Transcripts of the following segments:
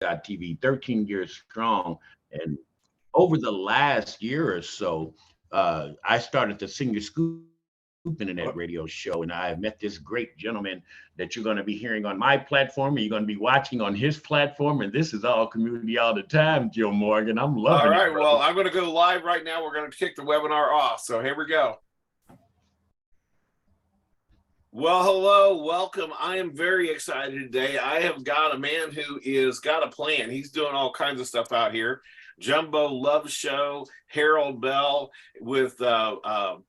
TV, 13 years strong. And over the last year or so, I started the Senior Scoop Internet Radio Show, and I have met this great gentleman that you're going to be hearing on my platform, and you're going to be watching on his platform. And this is all community all the time, Joe Morgan. I'm All loving it, right. Well, brother. I'm going to go live right now. We're going to kick the webinar off. So here we go. Well, hello, welcome. I am very excited today. I have got a man who is got a plan. He's doing all kinds of stuff out here. Jumbo Love Show, Harold Bell with radio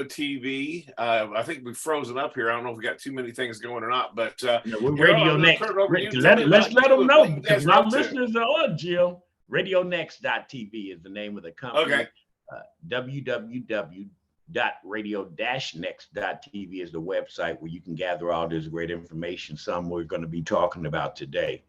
TV. I think we've frozen up here. I don't know if we got too many things going or not, but We're Harold, Radio I'm going to Next. turn it over to you. Let's let them know, because my up to. listeners are on, Jill. RadioNext.tv is the name of the company. Okay. www.radio-next.tv is the website where you can gather all this great information. Some we're going to be talking about today.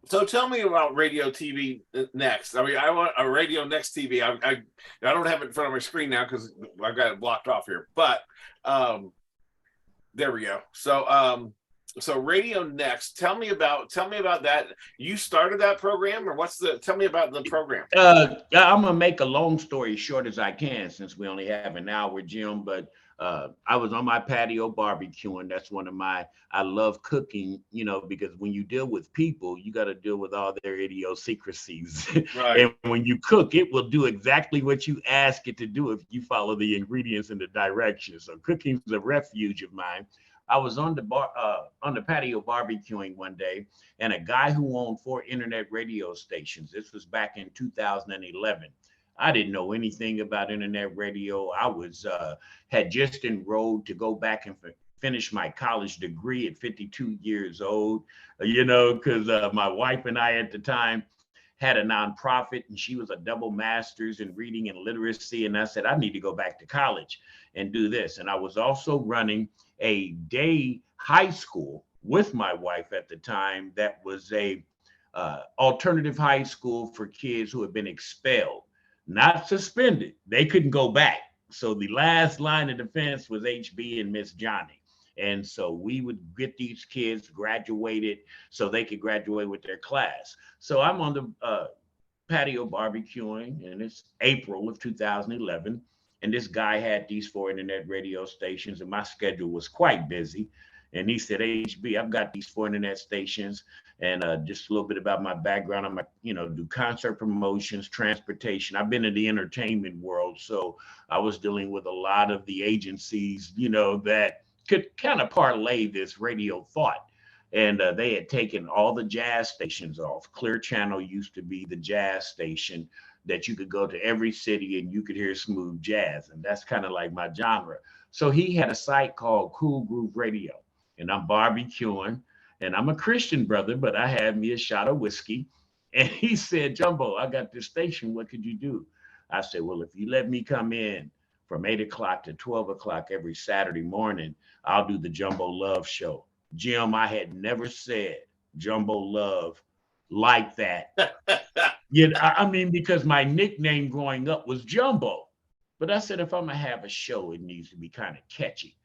So tell me about Radio TV Next. I mean, I want a Radio Next TV. I don't have it in front of my screen now because I've got it blocked off here. But there we go. So Radio Next. Tell me about that. You started that program, or tell me about the program. I'm gonna make a long story short as I can, since we only have an hour, Jim. But I was on my patio barbecuing. That's I love cooking, because when you deal with people, you got to deal with all their idiosyncrasies. Right. And when you cook, it will do exactly what you ask it to do if you follow the ingredients and the directions. So cooking is a refuge of mine. I was on the patio barbecuing one day, and a guy who owned 4 internet radio stations. This was back in 2011. I didn't know anything about internet radio. I had just enrolled to go back and finish my college degree at 52 years old, because my wife and I at the time had a nonprofit, and she was a double master's in reading and literacy. And I said, I need to go back to college and do this. And I was also running a day high school with my wife at the time. That was a alternative high school for kids who had been expelled, not suspended. They couldn't go back. So the last line of defense was HB and Miss Johnny. And so we would get these kids graduated so they could graduate with their class. So I'm on the patio barbecuing, and it's April of 2011. And this guy had these 4 internet radio stations, and my schedule was quite busy. And he said, HB, I've got these 4 internet stations, and just a little bit about my background. I'm do concert promotions, transportation. I've been in the entertainment world, so I was dealing with a lot of the agencies, that could kind of parlay this radio thought. And they had taken all the jazz stations off. Clear Channel used to be the jazz station that you could go to every city and you could hear smooth jazz. And that's kind of like my genre. So he had a site called Cool Groove Radio, and I'm barbecuing, and I'm a Christian brother, but I had me a shot of whiskey. And he said, Jumbo, I got this station. What could you do? I said, well, if you let me come in from 8 o'clock to 12 o'clock every Saturday morning, I'll do the Jumbo Love Show. Jim, I had never said Jumbo Love like that. I mean, because my nickname growing up was Jumbo. But I said, if I'm going to have a show, it needs to be kind of catchy.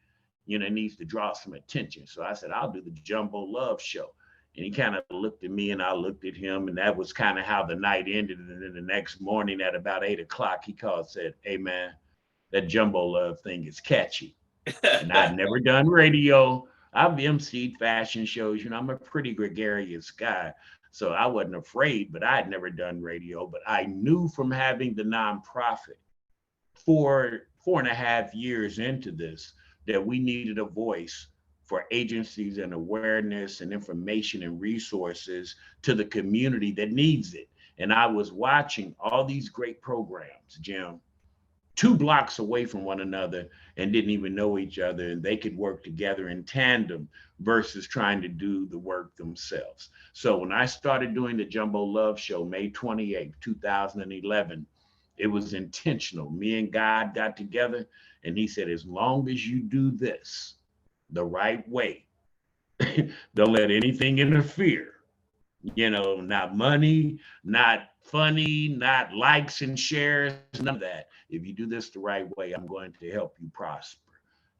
It needs to draw some attention. So I said, I'll do the Jumbo Love Show. And he kind of looked at me and I looked at him. And that was kind of how the night ended. And then the next morning at about 8 o'clock, he called and said, hey, man, that Jumbo Love thing is catchy. And I'd never done radio. I've emceed fashion shows. I'm a pretty gregarious guy. So I wasn't afraid, but I had never done radio. But I knew from having the nonprofit 4.5 years into this that we needed a voice for agencies and awareness and information and resources to the community that needs it. And I was watching all these great programs, Jim, 2 blocks away from one another and didn't even know each other, and they could work together in tandem versus trying to do the work themselves. So when I started doing the Jumbo Love Show, May 28th, 2011, it was intentional. Me and God got together, and he said, as long as you do this the right way, don't let anything interfere. Not money, not funny, not likes and shares, none of that. If you do this the right way, I'm going to help you prosper.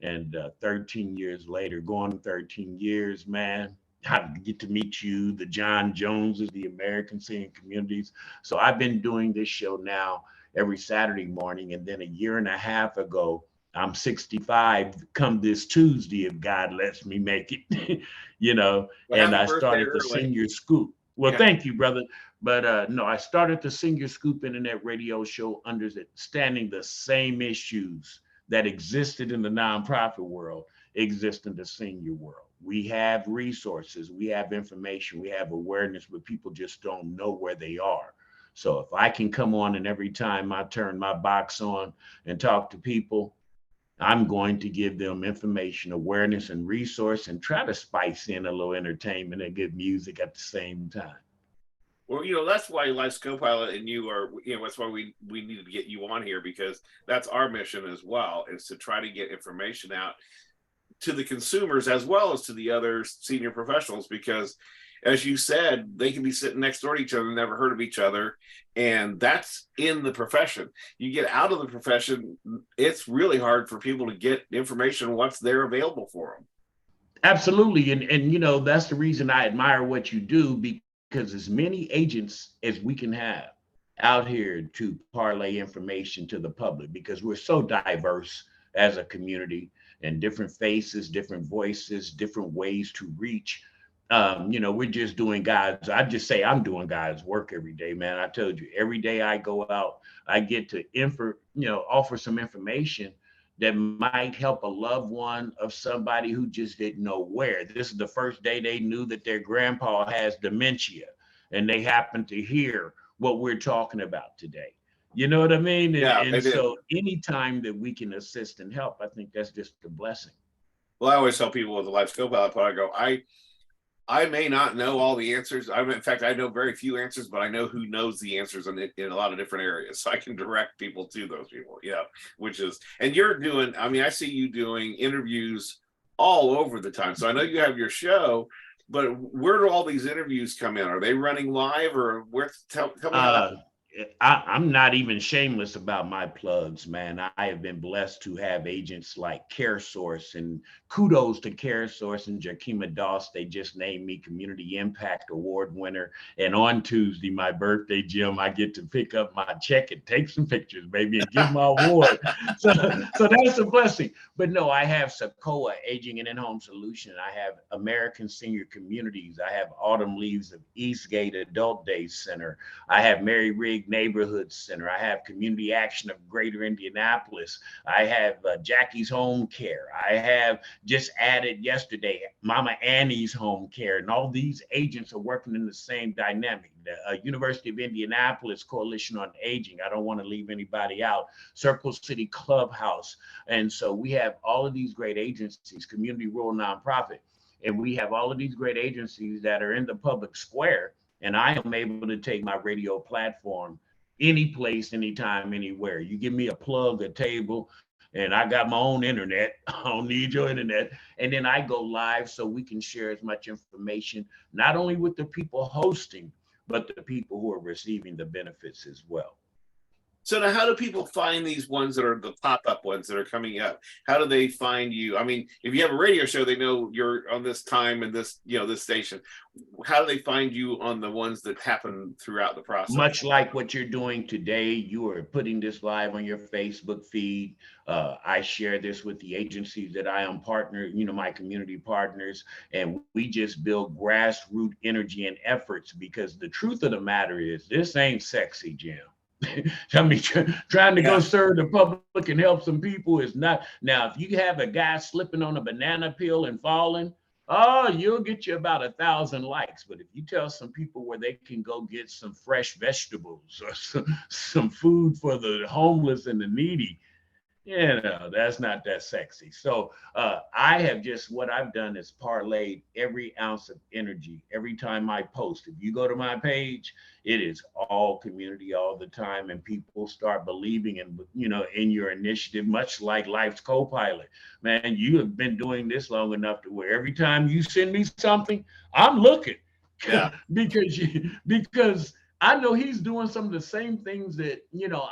And 13 years later, going 13 years, man, how to get to meet you, the John Joneses, the American Singing Communities. So I've been doing this show now every Saturday morning. And then a year and a half ago, I'm 65 come this Tuesday, if God lets me make it, Well, and happy I birthday started the early. Senior Scoop. Well, Yeah. thank you, brother. But no, I started the Senior Scoop internet radio show understanding the same issues that existed in the nonprofit world exist in the senior world. We have resources, we have information, we have awareness, but people just don't know where they are. So if I can come on and every time I turn my box on and talk to people, I'm going to give them information, awareness, and resource, and try to spice in a little entertainment and good music at the same time. Well, that's why Life's Copilot and you are, that's why we need to get you on here, because that's our mission as well, is to try to get information out to the consumers as well as to the other senior professionals, because as you said, they can be sitting next door to each other, never heard of each other. And that's in the profession. You get out of the profession, it's really hard for people to get information once they're available for them. Absolutely. And that's the reason I admire what you do, because as many agents as we can have out here to parlay information to the public, because we're so diverse as a community and different faces, different voices, different ways to reach. We're just doing God's, I just say I'm doing God's work every day, man. I told you, every day I go out, I get to offer some information that might help a loved one of somebody who just didn't know where. This is the first day they knew that their grandpa has dementia, and they happen to hear what we're talking about today. You know what I mean? And, Yeah, they and did. so anytime that we can assist and help, I think that's just a blessing. Well, I always tell people with the Life Copilot part, I go, I may not know all the answers. In fact, I know very few answers, but I know who knows the answers in a lot of different areas. So I can direct people to those people. Yeah, and you're doing, I see you doing interviews all over the time. So I know you have your show, but where do all these interviews come in? Are they running live, or tell me how that. Uh, I'm not even shameless about my plugs, man. I have been blessed to have agents like CareSource, and kudos to CareSource and Jakima Doss. They just named me Community Impact Award winner. And on Tuesday, my birthday, Jim, I get to pick up my check and take some pictures, baby, and give my award. So that's a blessing. But no, I have Socoa Aging and In-Home Solution. I have American Senior Communities. I have Autumn Leaves of Eastgate Adult Day Center. I have Mary Rigg Neighborhood Center. I have Community Action of Greater Indianapolis. I have Jackie's Home Care. I have just added yesterday Mama Annie's Home Care. And all these agents are working in the same dynamic. The University of Indianapolis Coalition on Aging. I don't want to leave anybody out. Circle City Clubhouse. And so we have all of these great agencies, community rural nonprofit. And we have all of these great agencies that are in the public square, and I am able to take my radio platform any place, anytime, anywhere. You give me a plug, a table, and I got my own internet. I don't need your internet. And then I go live so we can share as much information, not only with the people hosting, but the people who are receiving the benefits as well. So now, how do people find these ones that are the pop-up ones that are coming up? How do they find you? If you have a radio show, they know you're on this time and this station. How do they find you on the ones that happen throughout the process? Much like what you're doing today, you are putting this live on your Facebook feed. I share this with the agencies that I am partner, my community partners, and we just build grassroots energy and efforts, because the truth of the matter is this ain't sexy, Jim. Trying to go Yeah. serve the public and help some people is not. Now, if you have a guy slipping on a banana peel and falling, oh, you'll get you about 1,000 likes. But if you tell some people where they can go get some fresh vegetables or some food for the homeless and the needy, that's not that sexy. So I have just, what I've done is parlayed every ounce of energy every time I post. If you go to my page, it is all community all the time, and people start believing in your initiative, much like Life's Copilot. Man, you have been doing this long enough to where every time you send me something, I'm looking. Yeah. Because I know he's doing some of the same things that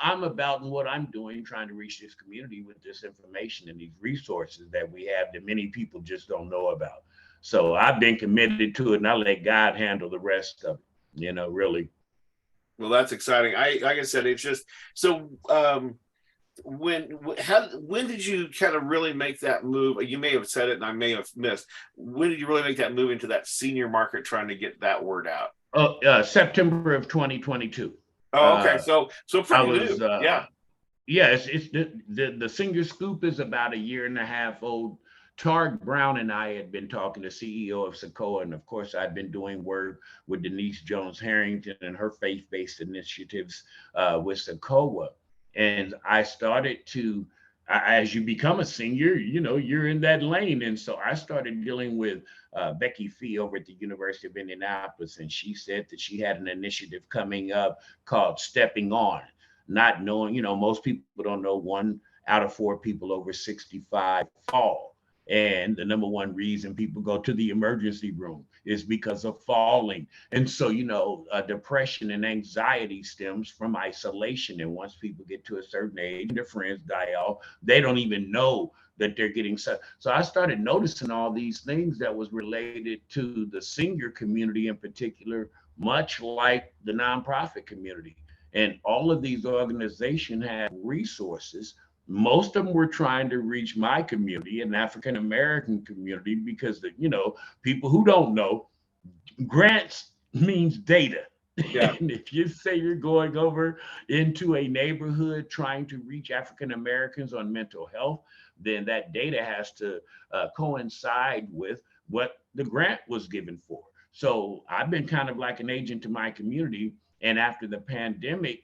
I'm about, and what I'm doing, trying to reach this community with this information and these resources that we have that many people just don't know about. So I've been committed to it, and I let God handle the rest of it, really. Well, that's exciting. Like I said, it's just so. When did you kind of really make that move? You may have said it and I may have missed. When did you really make that move into that senior market, trying to get that word out? September of 2022. Oh, okay. So I pretty new. was Yeah. Yeah, it's the Senior Scoop is about a year and a half old. Targ Brown and I had been talking to CEO of Sequoia, and of course I'd been doing work with Denise Jones Harrington and her faith-based initiatives with Sequoia. And I started to, as you become a senior, you're in that lane. And so I started dealing with Becky Fee over at the University of Indianapolis, and she said that she had an initiative coming up called Stepping On, not knowing, most people don't know 1 out of 4 people over 65 fall. And the number one reason people go to the emergency room is because of falling. And so, depression and anxiety stems from isolation. And once people get to a certain age, their friends die off, they don't even know that they're getting sick. So I started noticing all these things that was related to the senior community in particular, much like the nonprofit community. And all of these organizations have resources. Most of them were trying to reach my community, an African American community, because people who don't know, grants means data. Yeah. And if you say you're going over into a neighborhood trying to reach African Americans on mental health, then that data has to coincide with what the grant was given for. So I've been kind of like an agent to my community. And after the pandemic,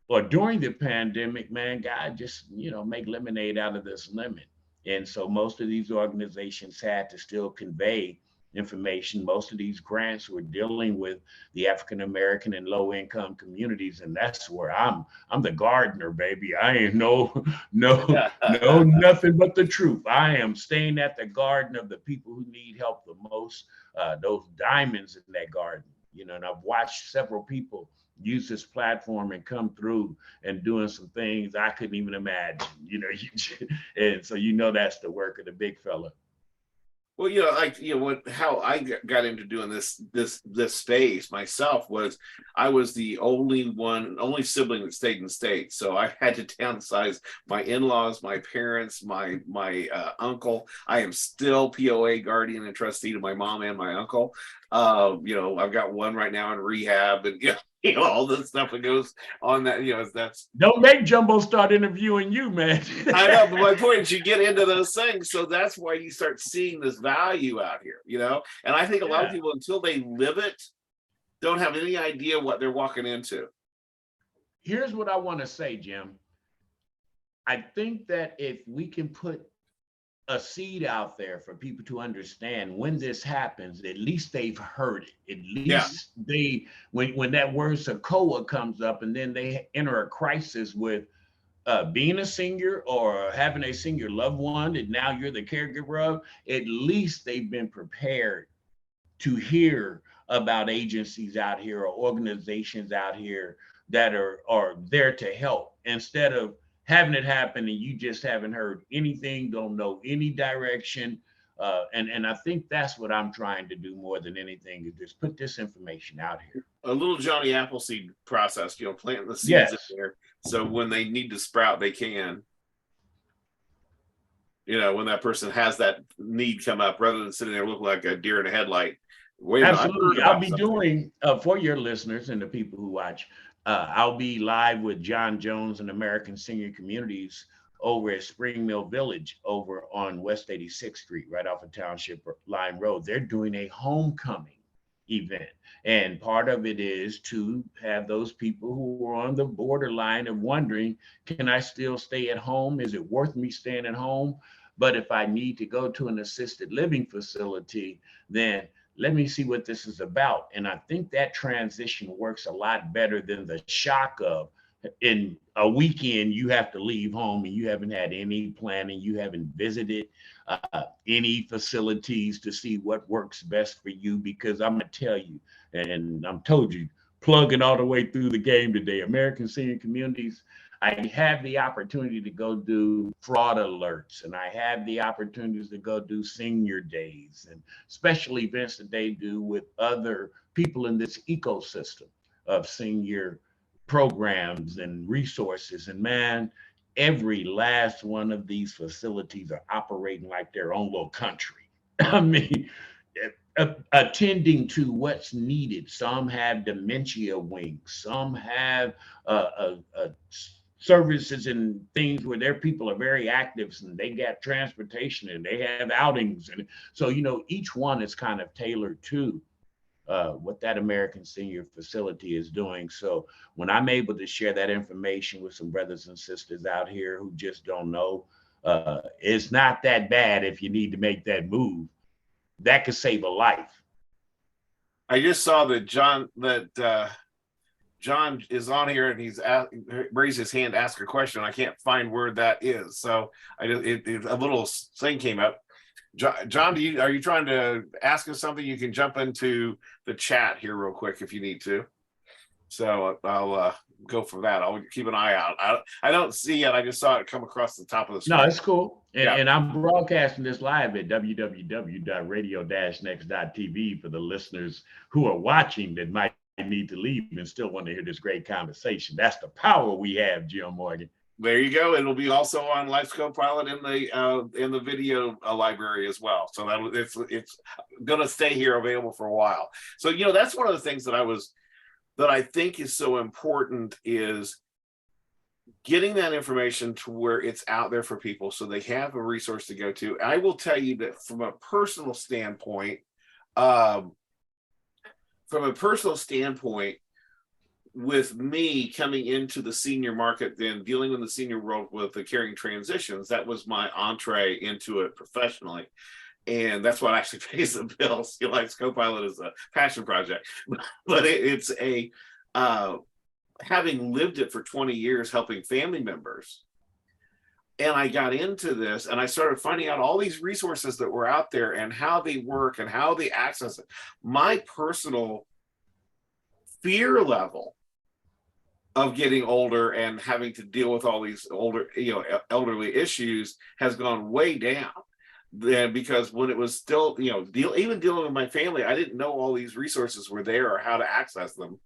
or during the pandemic, man, God just, make lemonade out of this lemon. And so most of these organizations had to still convey information. Most of these grants were dealing with the African American and low income communities. And that's where I'm the gardener, baby. I ain't no, nothing but the truth. I am staying at the garden of the people who need help the most, those diamonds in that garden. And I've watched several people use this platform and come through and doing some things I couldn't even imagine, and so that's the work of the big fella. Well, how I got into doing this space myself was I was the only sibling that stayed in the state, so I had to downsize my in-laws, my parents, my uncle. I am still POA guardian and trustee to my mom and my uncle. I've got one right now in rehab, and all the stuff that goes on that. That's Don't make Jumbo start interviewing you, man. I know, but my point is you get into those things, so that's why you start seeing this value out here, and I think a lot of people, until they live it, don't have any idea what they're walking into. Here's what I want to say, Jim. I think that if we can put a seed out there for people to understand, when this happens, at least they've heard it. At least they, when that word Sequoia comes up, and then they enter a crisis with being a senior or having a senior loved one that now you're the caregiver of, at least they've been prepared to hear about agencies out here or organizations out here that are there to help, instead of having it happen and you just haven't heard anything, don't know any direction. And I think that's what I'm trying to do more than anything, is just put this information out here. A little Johnny Appleseed process, planting the seeds in there, so when they need to sprout, they can. When that person has that need come up, rather than sitting there looking like a deer in a headlight. Absolutely. I'll be doing, for your listeners and the people who watch, I'll be live with John Jones and American Senior Communities over at Spring Mill Village over on West 86th Street, right off of Township Line Road. They're doing a homecoming event. And part of it is to have those people who are on the borderline of wondering, can I still stay at home? Is it worth me staying at home? But if I need to go to an assisted living facility, then let me see what this is about. And I think that transition works a lot better than the shock of, in a weekend, you have to leave home and you haven't had any planning, you haven't visited any facilities to see what works best for you. Because I'm going to tell you, and I'm told you, plugging all the way through the game today, American Senior Communities, I have the opportunity to go do fraud alerts, and I have the opportunities to go do senior days and special events that they do with other people in this ecosystem of senior programs and resources. And man, every last one of these facilities are operating like their own little country. I mean, attending to what's needed. Some have dementia wings. Some have services and things where their people are very active and they got transportation and they have outings. And so, each one is kind of tailored to what that American Senior Facility is doing. So when I'm able to share that information with some brothers and sisters out here who just don't know, it's not that bad if you need to make that move. That could save a life. I just saw that John is on here and he's raised his hand to ask a question. I can't find where that is, so a little thing came up. John, are you trying to ask us something? You can jump into the chat here real quick if you need to. So I'll go for that. I'll keep an eye out. I don't see it. I just saw it come across the top of the screen. No, it's cool. And I'm broadcasting this live at www.radio-next.tv for the listeners who are watching that might need to leave and still want to hear this great conversation. That's the power we have, Jim Morgan. There you go. It'll be also on Life's Copilot in the video library as well. So it's going to stay here available for a while. So that's one of the things that I think is so important is getting that information to where it's out there for people so they have a resource to go to. I will tell you that from a personal standpoint, with me coming into the senior market, then dealing in the senior world with the caring transitions, that was my entree into it professionally. And that's what actually pays the bills. Life's Copilot is a passion project, but it's having lived it for 20 years, helping family members. And I got into this and I started finding out all these resources that were out there and how they work and how they access it. My personal fear level of getting older and having to deal with all these elderly issues has gone way down. Because when it was still, even dealing with my family, I didn't know all these resources were there or how to access them.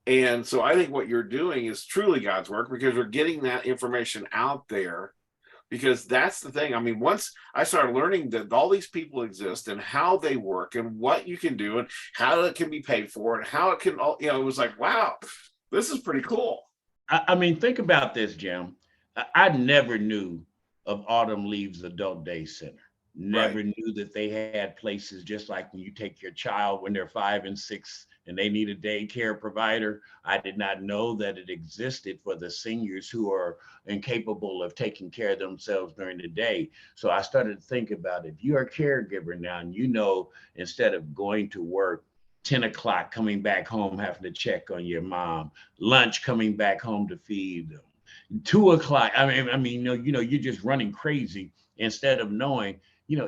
And so I think what you're doing is truly God's work because you're getting that information out there. Because that's the thing. I mean, once I started learning that all these people exist and how they work and what you can do and how it can be paid for and how it can, it was like, wow, this is pretty cool. I mean, think about this, Jim. I never knew of Autumn Leaves Adult Day Center. Never knew that they had places just like when you take your child when they're 5 and 6 and they need a daycare provider. I did not know that it existed for the seniors who are incapable of taking care of themselves during the day. So I started to think about if you're a caregiver now and instead of going to work 10 o'clock, coming back home, having to check on your mom, lunch, coming back home to feed them, 2 o'clock. I mean, you're just running crazy instead of knowing,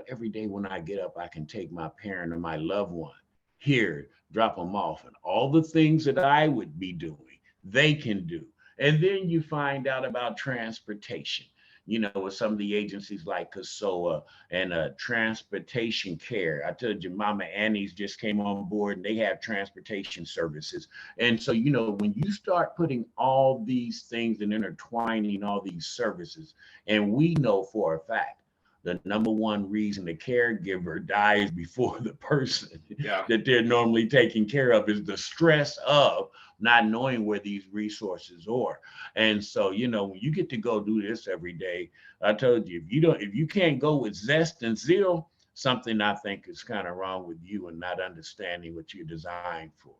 every day when I get up, I can take my parent or my loved one here, drop them off, and all the things that I would be doing, they can do. And then you find out about transportation, with some of the agencies like CASOA and transportation care. I told you, Mama Annie's just came on board and they have transportation services. And so, when you start putting all these things and intertwining all these services, and we know for a fact, the number one reason the caregiver dies before the person that they're normally taking care of is the stress of not knowing where these resources are. And so, when you get to go do this every day, I told you, if you can't go with zest and zeal, something I think is kind of wrong with you and not understanding what you're designed for.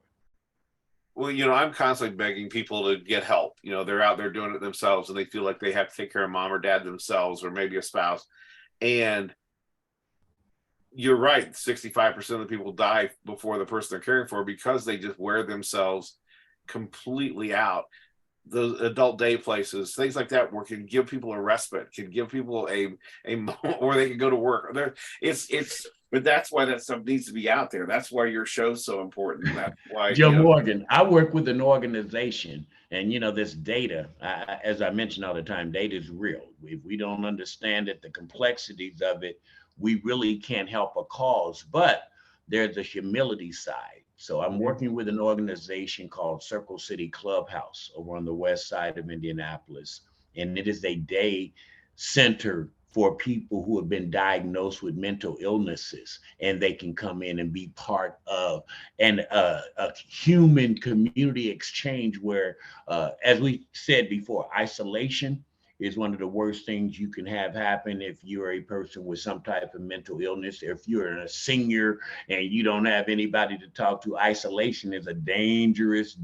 Well, I'm constantly begging people to get help. They're out there doing it themselves and they feel like they have to take care of mom or dad themselves or maybe a spouse. And you're right, 65% of the people die before the person they're caring for because they just wear themselves completely out. The adult day places, things like that, where can give people a respite, can give people a moment where they can go to work. It's but that's why that stuff needs to be out there. That's why your show's so important. That's why, Joe Morgan, I work with an organization, and this data, as I mention all the time, data is real. If we don't understand it, the complexities of it, we really can't help a cause. But there's a humility side. So I'm working with an organization called Circle City Clubhouse over on the west side of Indianapolis, and it is a day center for people who have been diagnosed with mental illnesses, and they can come in and be part of a human community exchange where, as we said before, isolation is one of the worst things you can have happen if you're a person with some type of mental illness. If you're a senior and you don't have anybody to talk to, isolation is a dangerous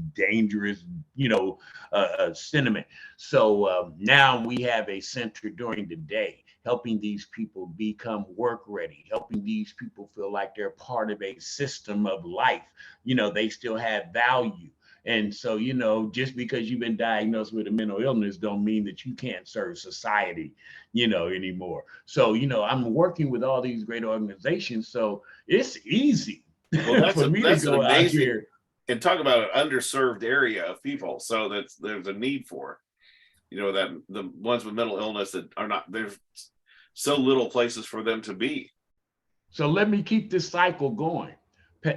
sentiment. So now we have a center during the day, helping these people become work ready, helping these people feel like they're part of a system of life. They still have value. And so, just because you've been diagnosed with a mental illness don't mean that you can't serve society, anymore. So, I'm working with all these great organizations. So it's easy for me to go out here. And talk about an underserved area of people. So there's a need for, that the ones with mental illness that are not, there's so little places for them to be. So let me keep this cycle going.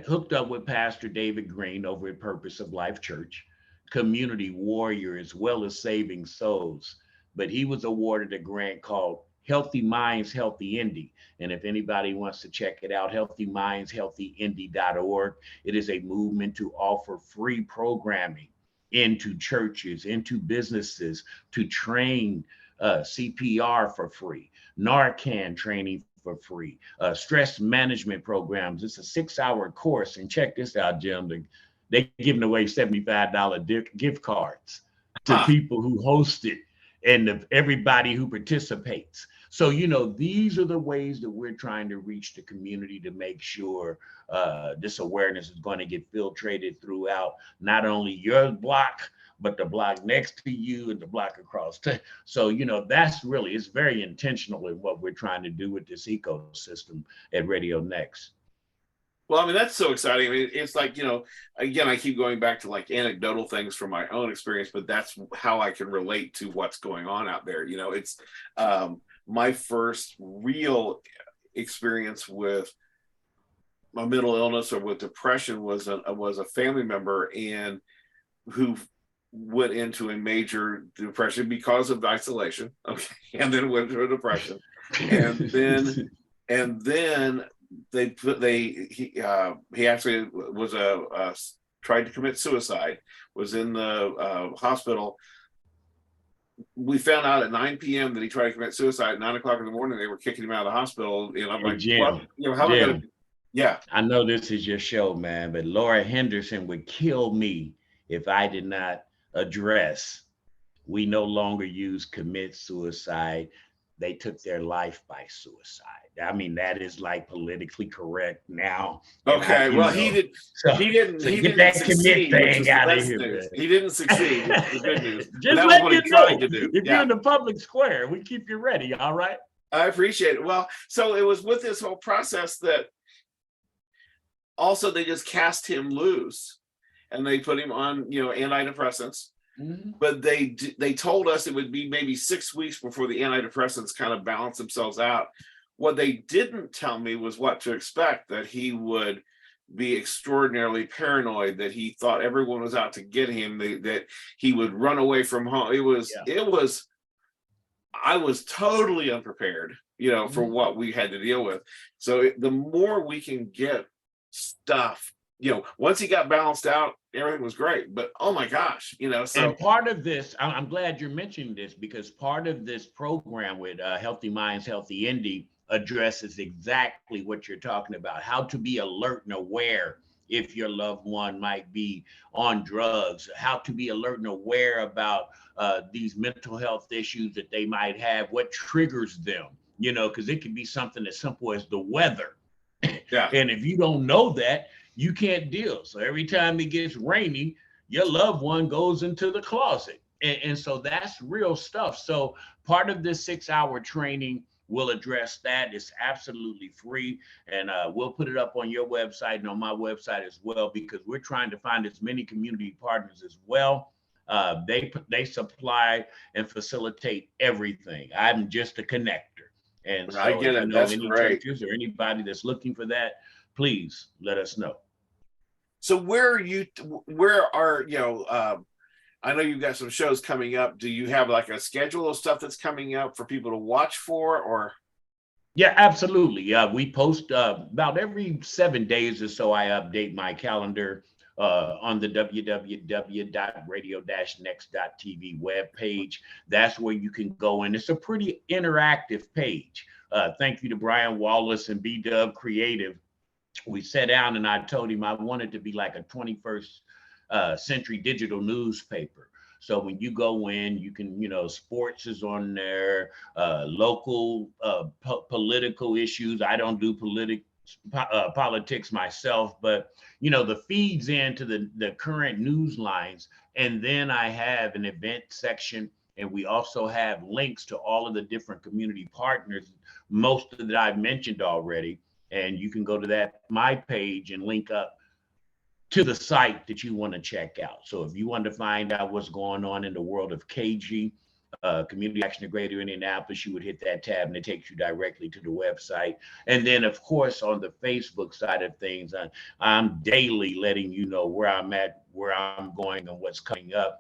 Hooked up with Pastor David Green over at Purpose of Life Church, community warrior as well as saving souls. But he was awarded a grant called Healthy Minds, Healthy Indy. And if anybody wants to check it out, healthymindshealthyindy.org. It is a movement to offer free programming into churches, into businesses, to train CPR for free, Narcan training for free, stress management programs. It's a 6-hour course. And check this out, Jim. They're giving away $75 gift cards to people who host it and everybody who participates. So, these are the ways that we're trying to reach the community to make sure this awareness is going to get filtrated throughout not only your block, but the block next to you and the block across. So, it's very intentional in what we're trying to do with this ecosystem at Radio Next. Well, I mean, that's so exciting. I mean, it's like, again, I keep going back to like anecdotal things from my own experience, but that's how I can relate to what's going on out there. It's my first real experience with a mental illness or with depression was a family member and who went into a major depression because of isolation. Okay. And then went to a depression. And then he actually was tried to commit suicide, was in the hospital. We found out at 9 p.m. that he tried to commit suicide. At 9 o'clock in the morning, they were kicking him out of the hospital. And I'm like, Jim, well, how am I going to? Yeah. I know this is your show, man, but Laura Henderson would kill me if I did not address, we no longer use commit suicide. They took their life by suicide. I mean, that is like politically correct now. Okay, he didn't that succeed, thing out of here. He didn't succeed. The good news. Just let me know if you're in the public square, we keep you ready. All right. I appreciate it. Well, so it was with this whole process that also they just cast him loose and they put him on, antidepressants. Mm-hmm. But they told us it would be maybe 6 weeks before the antidepressants kind of balance themselves out. What they didn't tell me was what to expect, that he would be extraordinarily paranoid, that he thought everyone was out to get him, that he would run away from home. I was totally unprepared, for what we had to deal with. So the more we can get stuff, once he got balanced out, everything was great. But oh my gosh, so. And part of this, I'm glad you're mentioning this, because part of this program with Healthy Minds, Healthy Indy addresses exactly what you're talking about, how to be alert and aware if your loved one might be on drugs, how to be alert and aware about these mental health issues that they might have, what triggers them, because it could be something as simple as the weather. Yeah. And if you don't know that, you can't deal. So every time it gets rainy, your loved one goes into the closet. And so that's real stuff. So part of this 6-hour training we'll address that. It's absolutely free, and we'll put it up on your website and on my website as well, because we're trying to find as many community partners as well. They supply and facilitate everything. I'm just a connector. And I so get if you it. know That's any great. churches or anybody that's looking for that, please let us know. So where are I know you've got some shows coming up. Do you have like a schedule of stuff that's coming up for people to watch for, or? Yeah, absolutely. We post about every 7 days or so. I update my calendar on the www.radio-next.tv webpage. That's where you can go, and it's a pretty interactive page. Thank you to Brian Wallace and B Dub Creative. We sat down and I told him I wanted to be like a 21st century digital newspaper. So when you go in, you can, sports is on there, local political issues. I don't do politics myself, but the feeds into the current news lines. And then I have an event section, and we also have links to all of the different community partners, most of that I've mentioned already. And you can go to that my page and link up to the site that you want to check out. So if you want to find out what's going on in the world of KG, Community Action of Greater Indianapolis, you would hit that tab and it takes you directly to the website. And then, of course, on the Facebook side of things, I'm daily letting you know where I'm at, where I'm going, and what's coming up.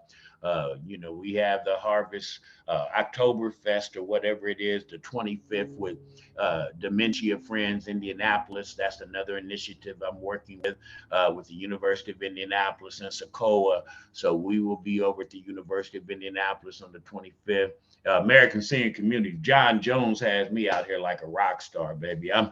We have the Harvest Oktoberfest or whatever it is, the 25th with Dementia Friends Indianapolis. That's another initiative I'm working with the University of Indianapolis and Socoa. So we will be over at the University of Indianapolis on the 25th. American Senior Community. John Jones has me out here like a rock star, baby. I'm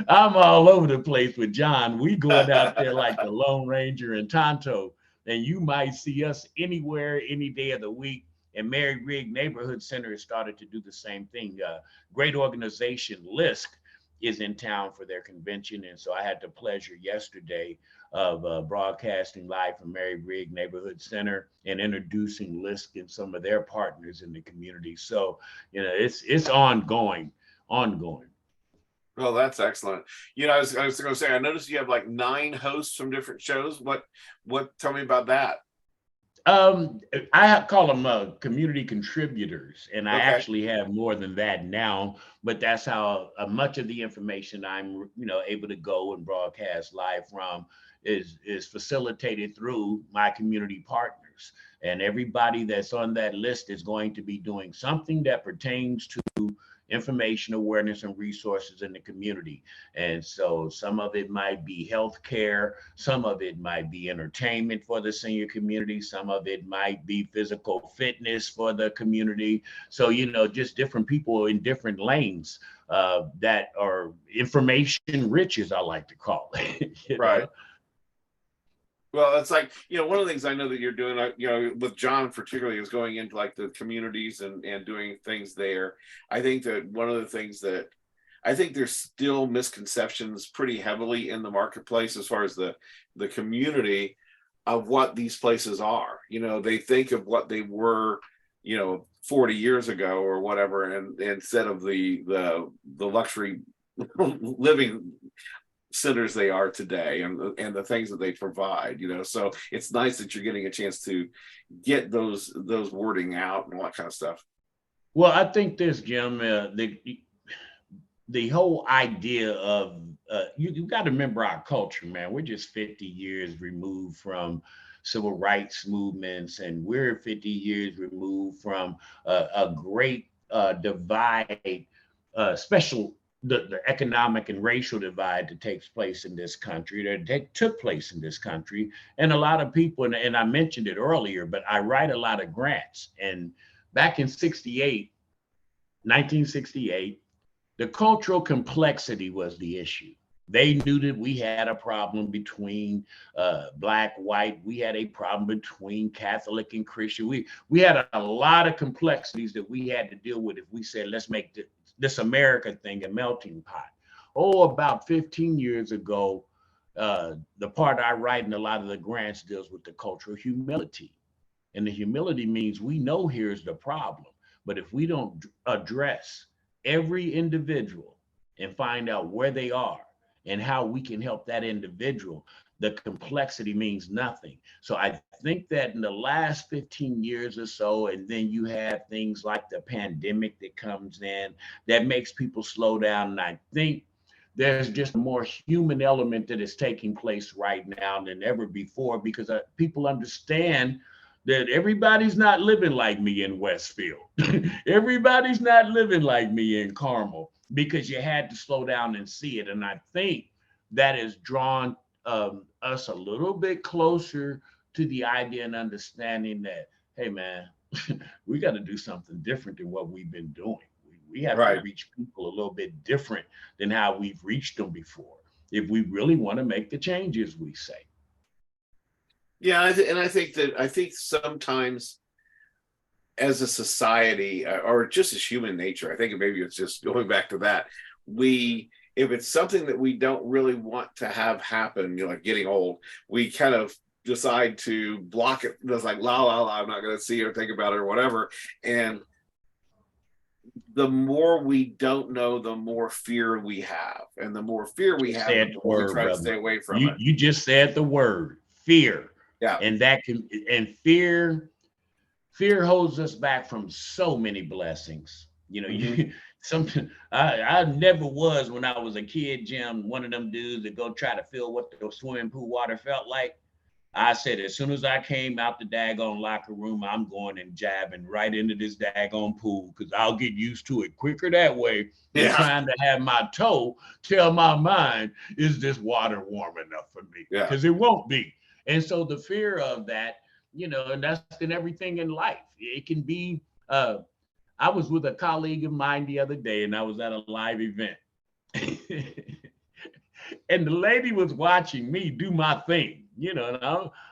I'm all over the place with John. We going out there like the Lone Ranger and Tonto, and you might see us anywhere, any day of the week. And Mary Rigg Neighborhood Center has started to do the same thing. Great organization, LISC, is in town for their convention. And so I had the pleasure yesterday of broadcasting live from Mary Rigg Neighborhood Center and introducing LISC and some of their partners in the community. So, it's ongoing. Well, that's excellent. I was going to say, I noticed you have like 9 hosts from different shows. Tell me about that. I call them community contributors, and I Okay. actually have more than that now. But that's how much of the information I'm, able to go and broadcast live from is facilitated through my community partners. And everybody that's on that list is going to be doing something that pertains to information, awareness, and resources in the community. And so some of it might be healthcare, some of it might be entertainment for the senior community, some of it might be physical fitness for the community. So, just different people in different lanes that are information rich, as I like to call it. Right. Well, it's like, one of the things I know that you're doing, with John particularly, is going into like the communities and doing things there. I think that one of the things that I think there's still misconceptions pretty heavily in the marketplace as far as the community of what these places are. They think of what they were, 40 years ago or whatever, and instead of the luxury living centers they are today, and the things that they provide. So it's nice that you're getting a chance to get those wording out and all that kind of stuff. Well, I think this, Jim, the whole idea of you got to remember our culture, man. We're just 50 years removed from civil rights movements, and we're 50 years removed from a great divide, special the economic and racial divide that takes place in this country, that took place in this country. And a lot of people, and I mentioned it earlier, but I write a lot of grants. And back in 1968, the cultural complexity was the issue. They knew that we had a problem between black, white. We had a problem between Catholic and Christian. We had a lot of complexities that we had to deal with if we said, let's make this America thing a melting pot. Oh, about 15 years ago, the part I write in a lot of the grants deals with the cultural humility. And the humility means we know here's the problem. But if we don't address every individual and find out where they are and how we can help that individual, the complexity means nothing. So I think that in the last 15 years or so, and then you have things like the pandemic that comes in that makes people slow down. And I think there's just a more human element that is taking place right now than ever before because people understand that everybody's not living like me in Westfield. Everybody's not living like me in Carmel because you had to slow down and see it. And I think that has drawn us a little bit closer to the idea and understanding that, hey, man, we got to do something different than what we've been doing. We have to Right. reach people a little bit different than how we've reached them before if we really want to make the changes we say. Yeah, and I think sometimes as a society or just as human nature, I think maybe it's just going back to that. If it's something that we don't really want to have happen, like getting old, we kind of decide to block it. It's like, la, la, la, I'm not going to see or think about it or whatever. And the more we don't know, the more fear we have. And the more fear we have, the more we try to stay away from it. You just said the word fear. Yeah. And fear holds us back from so many blessings. I never was when I was a kid, Jim, one of them dudes that go try to feel what the swimming pool water felt like. I said, as soon as I came out the daggone locker room, I'm going and jabbing right into this daggone pool because I'll get used to it quicker that way than trying to have my toe tell my mind, is this water warm enough for me? Because it won't be. And so the fear of that, and that's in everything in life. It can be, I was with a colleague of mine the other day and I was at a live event. And the lady was watching me do my thing, and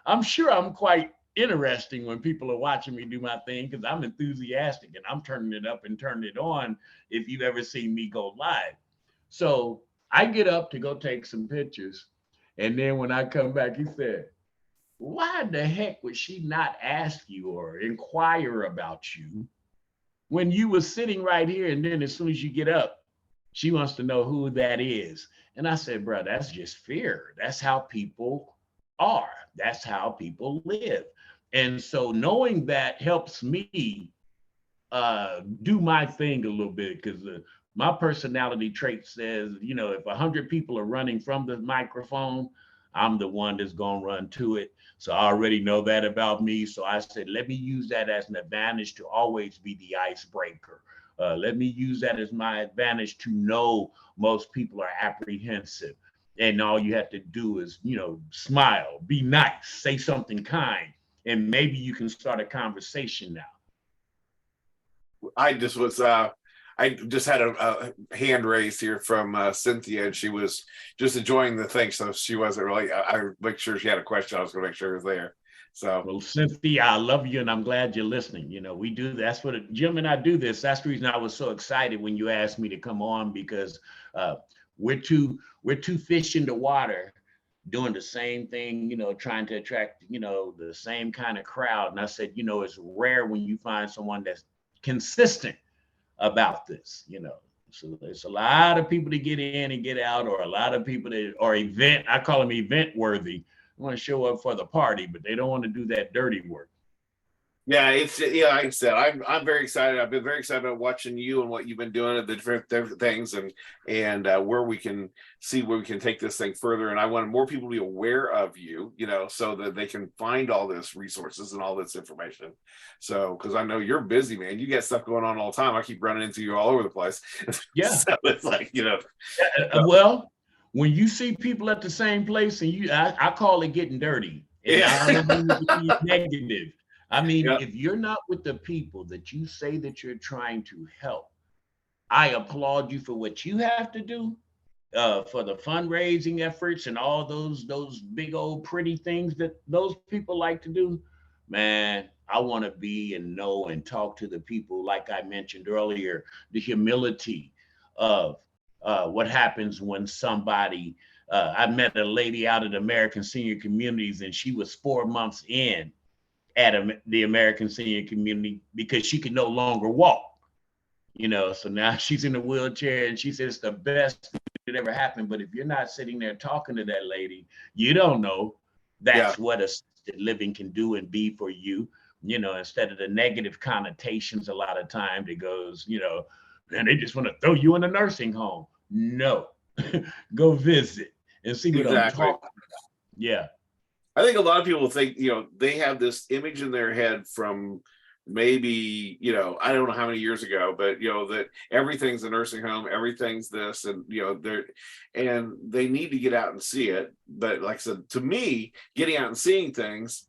I'm sure I'm quite interesting when people are watching me do my thing because I'm enthusiastic and I'm turning it up and turning it on if you've ever seen me go live. So I get up to go take some pictures. And then when I come back, he said, why the heck would she not ask you or inquire about you when you were sitting right here? And then as soon as you get up, she wants to know who that is. And I said, bro, that's just fear. That's how people are. That's how people live. And so knowing that helps me do my thing a little bit because my personality trait says, if 100 people are running from the microphone, I'm the one that's going to run to it. So I already know that about me. So I said, let me use that as an advantage to always be the icebreaker. Let me use that as my advantage to know most people are apprehensive. And all you have to do is, smile, be nice, say something kind, and maybe you can start a conversation now. I just had a hand raised here from Cynthia, and she was just enjoying the thing. So she wasn't really, I make sure she had a question. I was going to make sure it was there. So, well, Cynthia, I love you, and I'm glad you're listening. We do. That's what Jim and I do this. That's the reason I was so excited when you asked me to come on because we're two fish in the water doing the same thing. Trying to attract the same kind of crowd. And I said, it's rare when you find someone that's consistent about this. So there's a lot of people to get in and get out, or a lot of people that are I call them event worthy. Want to show up for the party, but they don't want to do that dirty work. Yeah, like I said, I'm very excited. I've been very excited about watching you and what you've been doing at the different things and where we can see where we can take this thing further. And I want more people to be aware of you, so that they can find all this resources and all this information. So, because I know you're busy, man. You got stuff going on all the time. I keep running into you all over the place. Yeah. So it's like, well, when you see people at the same place and I call it getting dirty. And I don't mean to be negative. I mean, if you're not with the people that you say that you're trying to help, I applaud you for what you have to do for the fundraising efforts and all those big old pretty things that those people like to do. Man, I want to be and know and talk to the people, like I mentioned earlier, the humility of what happens when somebody, I met a lady out at American Senior Communities and she was 4 months in at the American Senior Community because she could no longer walk. So now she's in a wheelchair, and she says it's the best that ever happened. But if you're not sitting there talking to that lady, you don't know Yeah, that's what assisted living can do and be for you. Instead of the negative connotations, a lot of times it goes, and they just want to throw you in a nursing home. No, go visit and see what I'm exactly. talking about. Yeah. I think a lot of people think, they have this image in their head from maybe, I don't know how many years ago, but that everything's a nursing home, everything's this, and they need to get out and see it. But like I said, to me, getting out and seeing things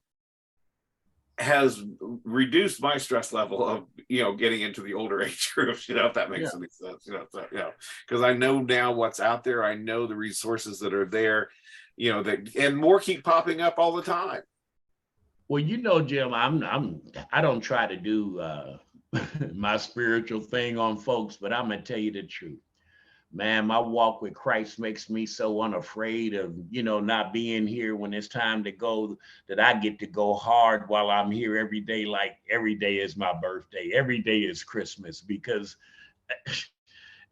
has reduced my stress level of getting into the older age groups, if that makes any sense, because I know now what's out there. I know the resources that are there, that, and more keep popping up all the time. Well, Jim, I don't try to do my spiritual thing on folks, but I'm gonna tell you the truth. Man, my walk with Christ makes me so unafraid of, not being here when it's time to go, that I get to go hard while I'm here every day. Like every day is my birthday. Every day is Christmas, because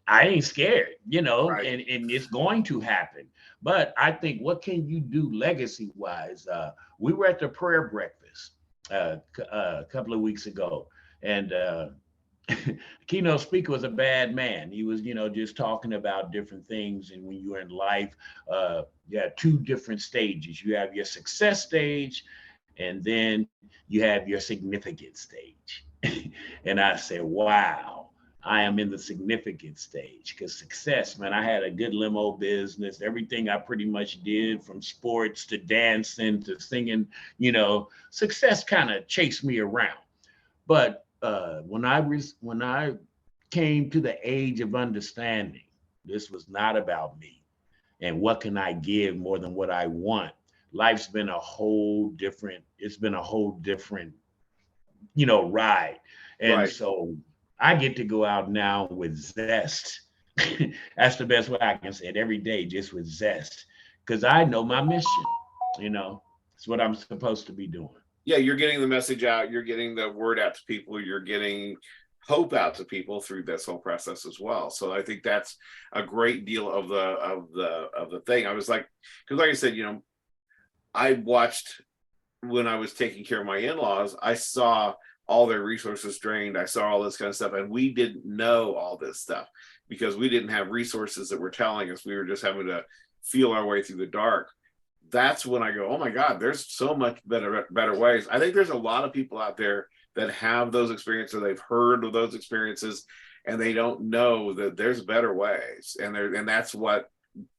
I ain't scared, Right. and it's going to happen. But I think, what can you do legacy wise? We were at the prayer breakfast a couple of weeks ago, and keynote speaker was a bad man. He was, just talking about different things. And when you're in life, you have two different stages. You have your success stage, and then you have your significant stage. And I said, wow, I am in the significant stage, because success, man, I had a good limo business. Everything I pretty much did, from sports to dancing to singing, success kind of chased me around. But when I came to the age of understanding, this was not about me and what can I give more than what I want. Life's been a whole different. It's been a whole different, ride, and Right. so I get to go out now with zest. That's the best way I can say it. Every day, just with zest, because I know my mission. It's what I'm supposed to be doing. Yeah, you're getting the message out, you're getting the word out to people, you're getting hope out to people through this whole process as well. So I think that's a great deal of the thing. I was like, because like I said, I watched, when I was taking care of my in-laws, I saw all their resources drained. I saw all this kind of stuff, and we didn't know all this stuff because we didn't have resources that were telling us. We were just having to feel our way through the dark. That's when I go, oh my God, there's so much better ways. I think there's a lot of people out there that have those experiences, they've heard of those experiences, and they don't know that there's better ways. And that's what,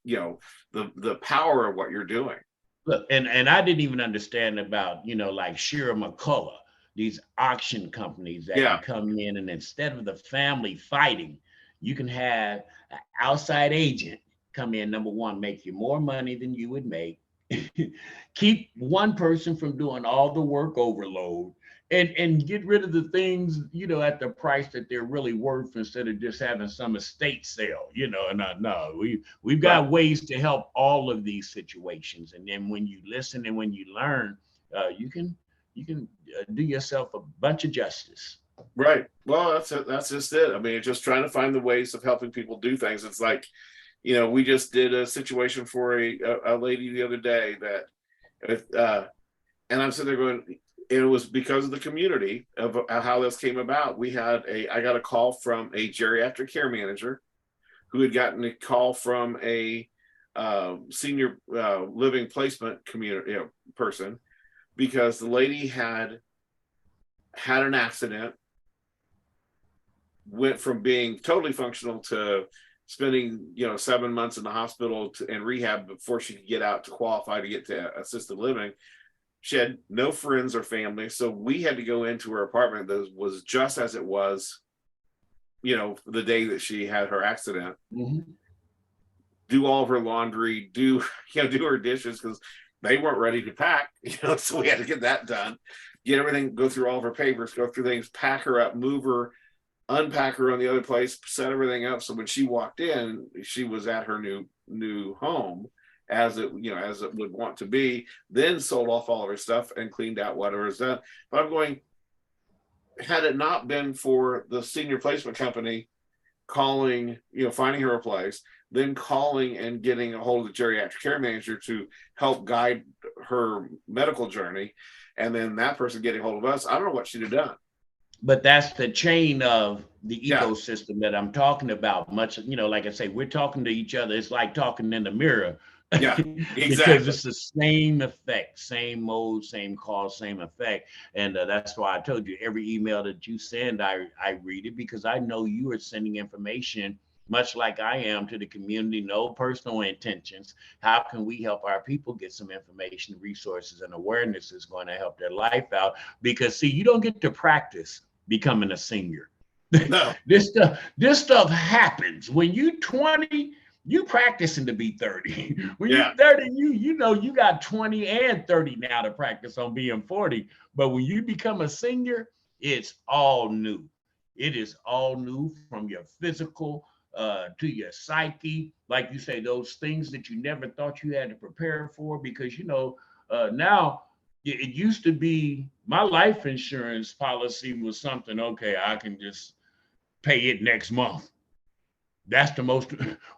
the power of what you're doing. Look, and I didn't even understand about, like Shira McCullough, these auction companies that Yeah. can come in, and instead of the family fighting, you can have an outside agent come in. Number one, make you more money than you would make. Keep one person from doing all the work overload, and get rid of the things, at the price that they're really worth, instead of just having some estate sale, and no, we've got Right. ways to help all of these situations. And then when you listen and when you learn, you can do yourself a bunch of justice. Right. Well, that's it. That's just it. I mean, it's just trying to find the ways of helping people do things. It's like, we just did a situation for a lady the other day that, and I'm sitting there going, it was because of the community of how this came about. I got a call from a geriatric care manager who had gotten a call from a senior living placement community person, because the lady had an accident, went from being totally functional to spending 7 months in the hospital and rehab before she could get out to qualify to get to assisted living. She had no friends or family, so we had to go into her apartment that was just as it was, the day that she had her accident. Mm-hmm. Do all of her laundry, do her dishes, because they weren't ready to pack, so we had to get that done. Get everything, go through all of her papers, go through things, pack her up, move her, unpack her on the other place, set everything up. So when she walked in, she was at her new home as it would want to be, then sold off all of her stuff and cleaned out whatever was done. But I'm going, had it not been for the senior placement company calling, finding her a place, then calling and getting a hold of the geriatric care manager to help guide her medical journey, and then that person getting a hold of us, I don't know what she'd have done. But that's the chain of the Yeah. ecosystem that I'm talking about. Much, like I say, we're talking to each other. It's like talking in the mirror. Yeah, Because exactly. it's the same effect, same mode, same cause, same effect. And that's why I told you every email that you send, I read it, because I know you are sending information much like I am to the community, no personal intentions. How can we help our people get some information, resources, and awareness is going to help their life out? Because see, you don't get to practice becoming a senior. No. This stuff happens when you 20. You practicing to be 30. When Yeah. you're 30, you got 20 and 30 now to practice on being 40. But when you become a senior, it's all new. It is all new, from your physical to your psyche. Like you say, those things that you never thought you had to prepare for, because now it used to be my life insurance policy was something, okay, I can just pay it next month. That's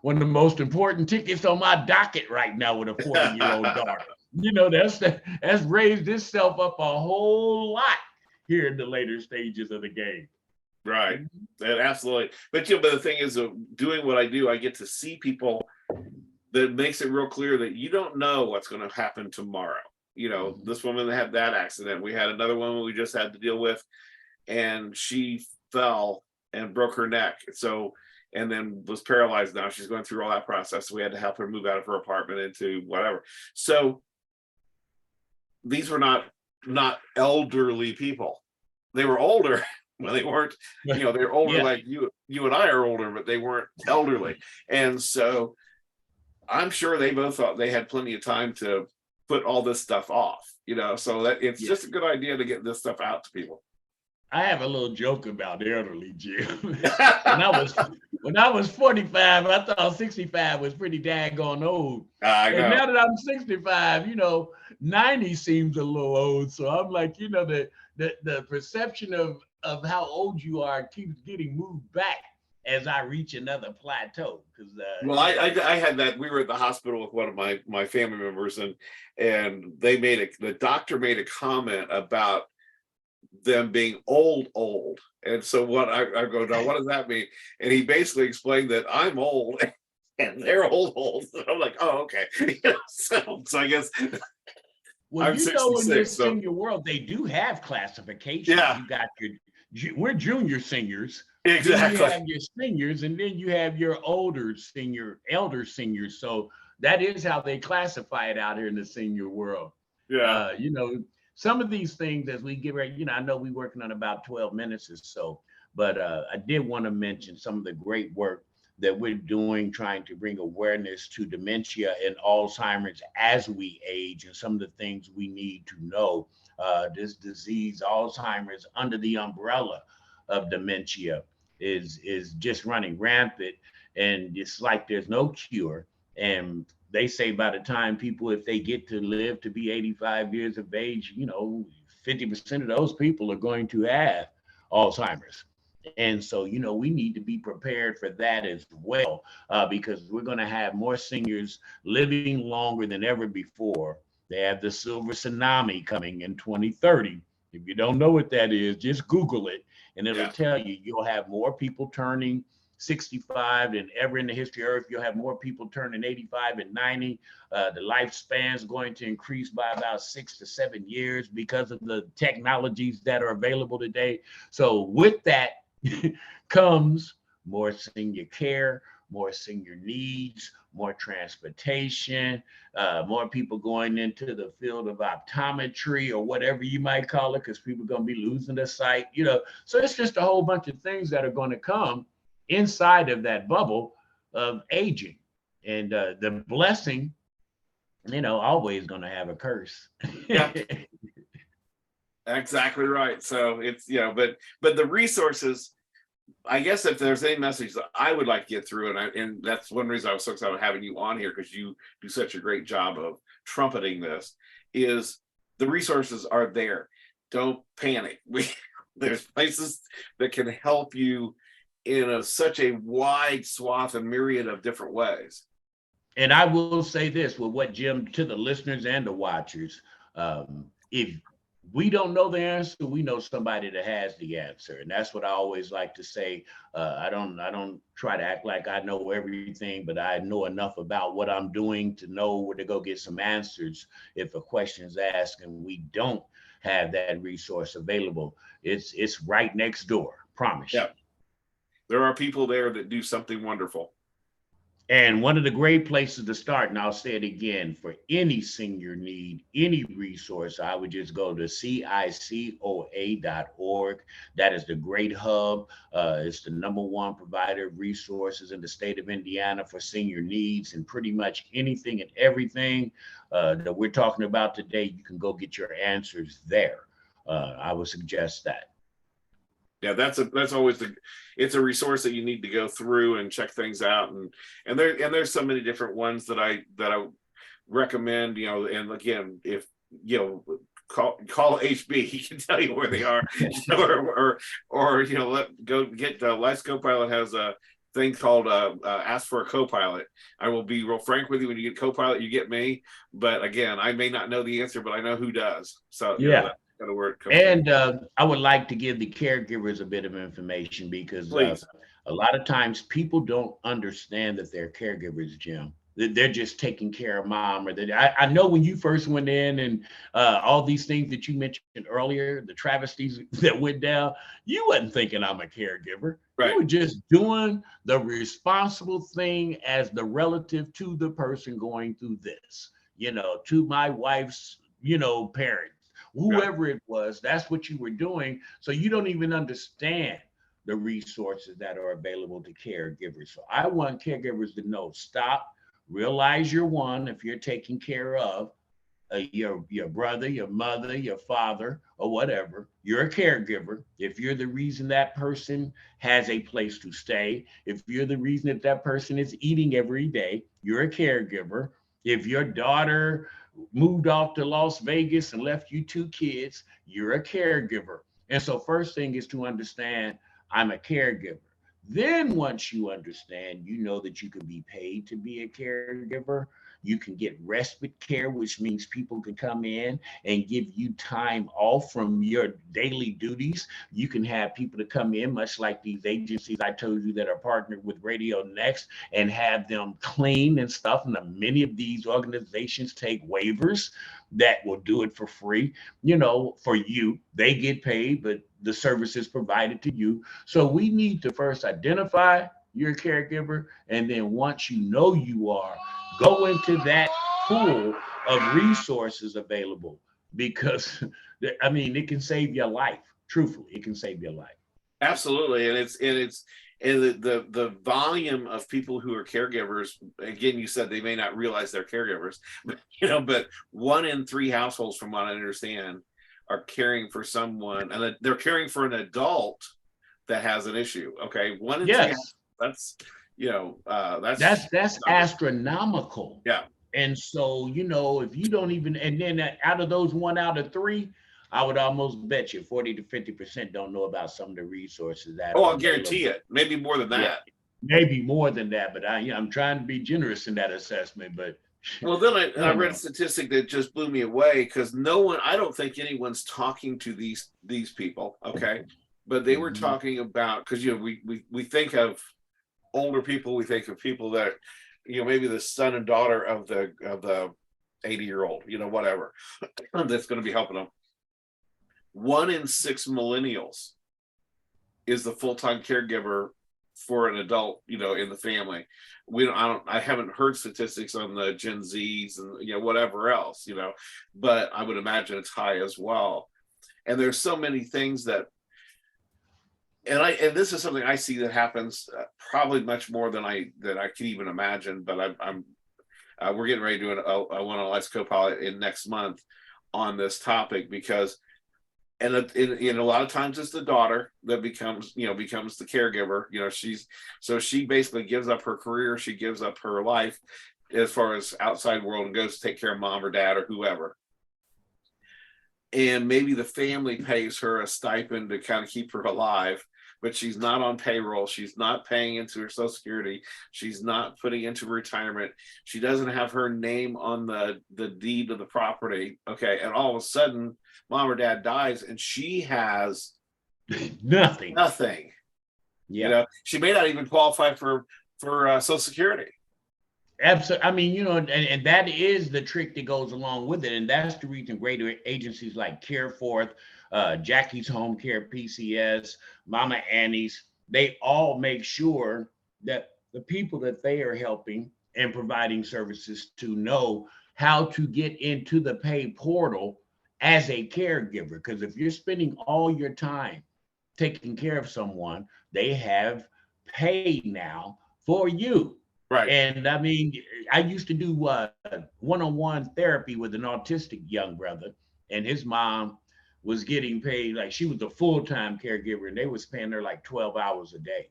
one of the most important tickets on my docket right now with a 40-year-old daughter. That's raised itself up a whole lot here in the later stages of the game. Right. And absolutely. But but the thing is, doing what I do, I get to see people that makes it real clear that you don't know what's going to happen tomorrow. This woman that had that accident, we had another woman we just had to deal with, and she fell and broke her neck. So, and then was paralyzed. Now she's going through all that process. So we had to help her move out of her apartment into whatever. So these were not elderly people. They were older. Well, they weren't, they're older. Yeah. Like you and I are older, but they weren't elderly. And so I'm sure they both thought they had plenty of time to put all this stuff off, so that it's just a good idea to get this stuff out to people. I have a little joke about elderly, Jim. when I was 45, I thought 65 was pretty daggone old. And now that I'm 65, 90 seems a little old. So I'm like, the perception of how old you are keeps getting moved back as I reach another plateau. Because I had that. We were at the hospital with one of my family members, and the doctor made a comment about them being old. And so what I go, now what does that mean? And he basically explained that I'm old and they're old. And I'm like, oh, okay. So I guess well, I'm 66, in this senior world, they do have classifications. Yeah. You got we're junior seniors. Exactly. Then you have your seniors, and then you have your elder seniors. So that is how they classify it out here in the senior world. Yeah. Some of these things, as we get ready, I know we're working on about 12 minutes or so, but I did want to mention some of the great work that we're doing, trying to bring awareness to dementia and Alzheimer's as we age, and some of the things we need to know. This disease, Alzheimer's, under the umbrella of dementia, is just running rampant, and it's like there's no cure. And they say by the time people, if they get to live to be 85 years of age, 50% of those people are going to have Alzheimer's. And so, we need to be prepared for that as well, because we're going to have more seniors living longer than ever before. They have the silver tsunami coming in 2030. If you don't know what that is, just Google it, and it'll tell you. You'll have more people turning 65 than ever in the history of Earth. You'll have more people turning 85 and 90. The lifespan is going to increase by about 6 to 7 years because of the technologies that are available today. So with that comes more senior care, more senior needs, more transportation, more people going into the field of optometry or whatever you might call it, because people are going to be losing their sight. So it's just a whole bunch of things that are going to come inside of that bubble of aging. And the blessing, always going to have a curse. Yeah. Exactly right. So it's, but the resources, I guess if there's any message that I would like to get through, and that's one reason I was so excited about having you on here, because you do such a great job of trumpeting this, is the resources are there. Don't panic. There's places that can help you in such a wide swath and myriad of different ways. And I will say this with what Jim, to the listeners and the watchers, if we don't know the answer, we know somebody that has the answer, and that's what I always like to say. I don't try to act like I know everything, but I know enough about what I'm doing to know where to go get some answers if a question is asked and we don't have that resource available. It's right next door. Promise you. Yeah, there are people there that do something wonderful. And one of the great places to start, and I'll say it again, for any senior need, any resource, I would just go to cicoa.org. That is the great hub. It's the #1 provider of resources in the state of Indiana for senior needs, and pretty much anything and everything that we're talking about today, you can go get your answers there. I would suggest that. Yeah, that's always it's a resource that you need to go through and check things out, and there's so many different ones that I recommend, and again, if call HB, he can tell you where they are, or go get Life's Copilot has a thing called ask for a co-pilot. I will be real frank with you, when you get co-pilot, you get me, but again, I may not know the answer, but I know who does. So yeah. Where it comes And I would like to give the caregivers a bit of information, because a lot of times people don't understand that they're caregivers, Jim. They're just taking care of mom. I know when you first went in and all these things that you mentioned earlier, the travesties that went down, you wasn't thinking I'm a caregiver. Right. You were just doing the responsible thing as the relative to the person going through this, to my wife's, parents. Whoever it was, that's what you were doing. So you don't even understand the resources that are available to caregivers. So I want caregivers to know, stop, realize you're one. If you're taking care of your brother, your mother, your father, or whatever, you're a caregiver. If you're the reason that person has a place to stay, if you're the reason that that person is eating every day, you're a caregiver. If your daughter moved off to Las Vegas and left you 2 kids, you're a caregiver. And so first thing is to understand I'm a caregiver. Then once you understand, you know that you can be paid to be a caregiver. You can get respite care, which means people can come in and give you time off from your daily duties. You can have people to come in, much like these agencies I told you that are partnered with Radio Next, and have them clean and stuff. And many of these organizations take waivers that will do it for free. For you, they get paid, but the service is provided to you. So we need to first identify you're a caregiver, and then once you know you are, go into that pool of resources available, because it can save your life. Truthfully, it can save your life. Absolutely. And the volume of people who are caregivers, again, you said they may not realize they're caregivers, but 1 in 3 households, from what I understand, are caring for someone, and they're caring for an adult that has an issue. Okay. 1 in 3, that's astronomical. Yeah. And so, if you don't even, and then out of those 1 out of 3, I would almost bet you 40 to 50% don't know about some of the resources that. I'll guarantee it. Maybe more than that. Yeah, maybe more than that, but I'm trying to be generous in that assessment. But well, then I read a statistic that just blew me away, because I don't think anyone's talking to these people. Okay. But they were talking about, because we think of older people, we think of people that maybe the son and daughter of the 80-year-old, whatever, that's going to be helping them. 1 in 6 millennials is the full-time caregiver for an adult, in the family. I haven't heard statistics on the Gen Zs and whatever else, but I would imagine it's high as well. And there's so many things that, and this is something I see that happens probably much more than I can even imagine. But we're getting ready to do a one on Life's Copilot in next month on this topic, because, and a lot of times it's the daughter that becomes the caregiver. She basically gives up her career, she gives up her life as far as outside world, and goes to take care of mom or dad or whoever. and maybe the family pays her a stipend to kind of keep her alive, but she's not on payroll. She's not paying into her Social Security. She's not putting into retirement. She doesn't have her name on the deed of the property. Okay. And all of a sudden, mom or dad dies and she has nothing. Yeah. You know, she may not even qualify for Social Security. Absolutely. I mean, you know, and that is the trick that goes along with it. And that's the reason greater agencies like CareForth, Jackie's Home Care, PCS, Mama Annie's, they all make sure that the people that they are helping and providing services to know how to get into the pay portal as a caregiver. Because if you're spending all your time taking care of someone, they have pay now for you. Right. And I mean, I used to do one-on-one therapy with an autistic young brother, and his mom was getting paid, like she was a full-time caregiver, and they was paying her like 12 hours a day,